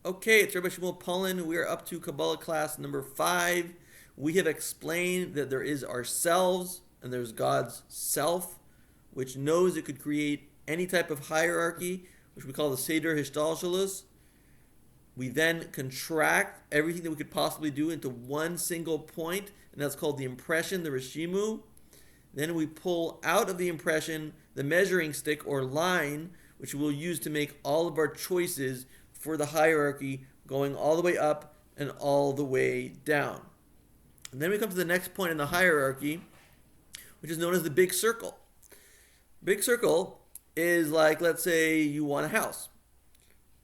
Okay, it's Rabbi Shmuel Pullen. We are up to Kabbala Class number 5. We have explained that there is ourselves and there's God's self, which knows it could create any type of hierarchy, which we call the Seder Hishtalshalus. We then contract everything that we could possibly do into one single point, and that's called the impression, the Rishimu. Then we pull out of the impression the measuring stick or line, which we'll use to make all of our choices for the hierarchy, going all the way up and all the way down. And then we come to the next point in the hierarchy, which is known as the big circle. Big circle is like, let's say you want a house,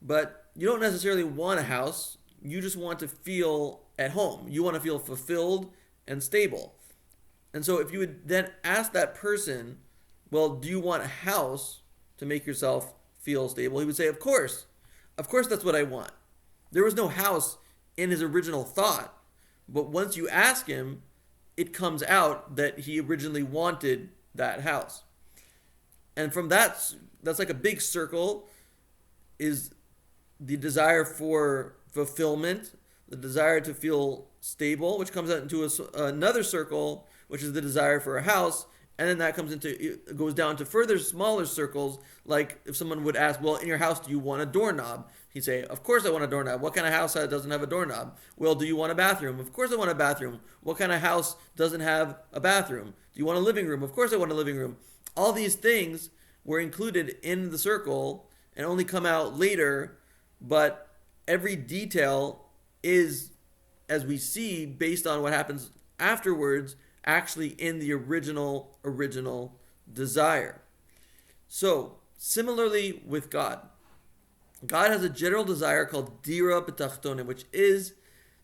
but you don't necessarily want a house. You just want to feel at home. You want to feel fulfilled and stable. And so if you would then ask that person, well, do you want a house to make yourself feel stable? He would say, of course. Of course that's what I want. There was no house in his original thought. But once you ask him, it comes out that he originally wanted that house. And from that's like a big circle, is the desire for fulfillment, the desire to feel stable, which comes out into another circle, which is the desire for a house. And then that it goes down to further smaller circles, like if someone would ask, well, in your house, do you want a doorknob? He'd say, of course I want a doorknob. What kind of house doesn't have a doorknob? Well, do you want a bathroom? Of course I want a bathroom. What kind of house doesn't have a bathroom? Do you want a living room? Of course I want a living room. All these things were included in the circle and only come out later, but every detail is, as we see, based on what happens afterwards, actually in the original desire. So, similarly with God. God has a general desire called dira b'tachtonim, which is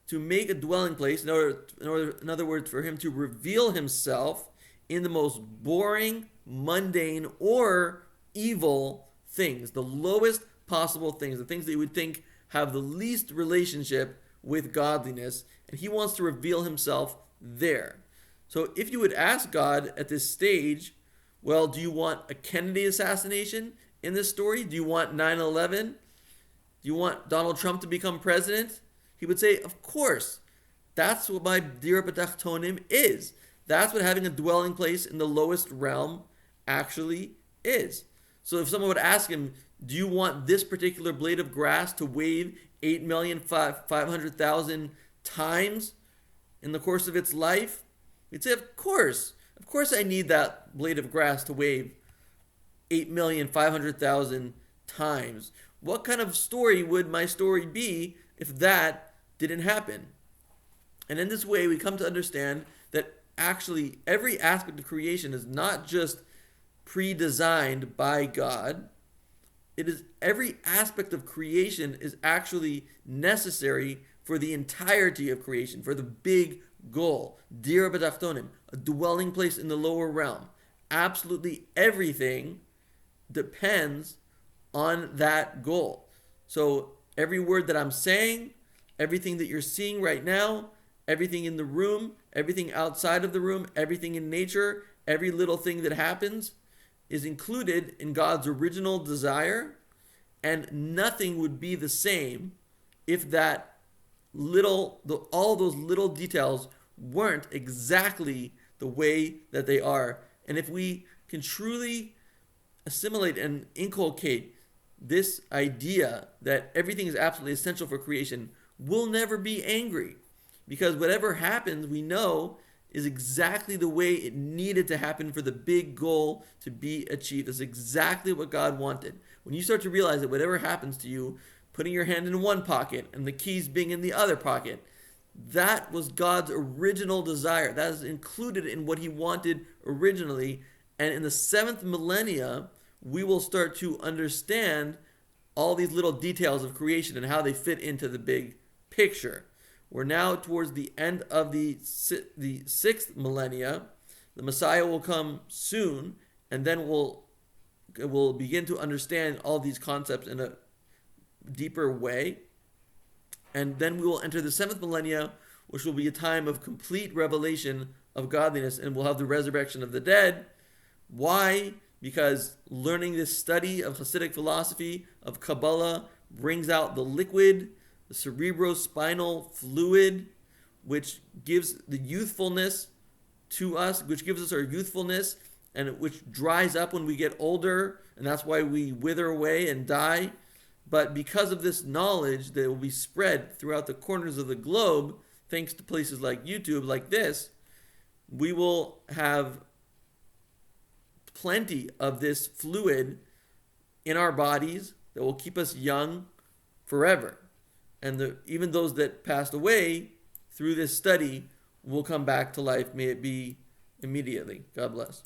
to make a dwelling place, in other words, for him to reveal himself in the most boring, mundane, or evil things, the lowest possible things, the things that you would think have the least relationship with godliness, and he wants to reveal himself there. So if you would ask God at this stage, well, do you want a Kennedy assassination in this story? Do you want 9/11? Do you want Donald Trump to become president? He would say, of course. That's what my Dira B'tachtonim is. That's what having a dwelling place in the lowest realm actually is. So if someone would ask him, do you want this particular blade of grass to wave 8,500,000 times in the course of its life? He'd say, of course. Of course I need that blade of grass to wave 8,500,000 times. What kind of story would my story be if that didn't happen? And in this way, we come to understand that actually every aspect of creation is not just pre-designed by God. It is every aspect of creation is actually necessary for the entirety of creation, for the big goal. Dira b'tachtonim, a dwelling place in the lower realm. Absolutely everything depends on that goal. So every word that I'm saying, everything that you're seeing right now, everything in the room, everything outside of the room, everything in nature, every little thing that happens is included in God's original desire, and nothing would be the same if all those little details weren't exactly the way that they are. And if we can truly assimilate and inculcate this idea that everything is absolutely essential for creation, we'll never be angry, because whatever happens, we know is exactly the way it needed to happen for the big goal to be achieved. That's exactly what God wanted. When you start to realize that whatever happens to you, putting your hand in one pocket and the keys being in the other pocket, that was God's original desire. That is included in what he wanted originally. And in the 7th millennia, we will start to understand all these little details of creation and how they fit into the big picture. We're now towards the end of the 6th millennia. The Messiah will come soon, and then we'll begin to understand all these concepts in a deeper way. And then we will enter the 7th millennia, which will be a time of complete revelation of godliness, and we'll have the resurrection of the dead. Why? Because learning this study of Hasidic philosophy, of Kabbalah, brings out the liquid, the cerebrospinal fluid, which gives the youthfulness to us, which gives us our youthfulness, and which dries up when we get older, and that's why we wither away and die. But because of this knowledge that will be spread throughout the corners of the globe, thanks to places like YouTube, like this, we will have plenty of this fluid in our bodies that will keep us young forever. And even those that passed away through this study will come back to life. May it be immediately. God bless.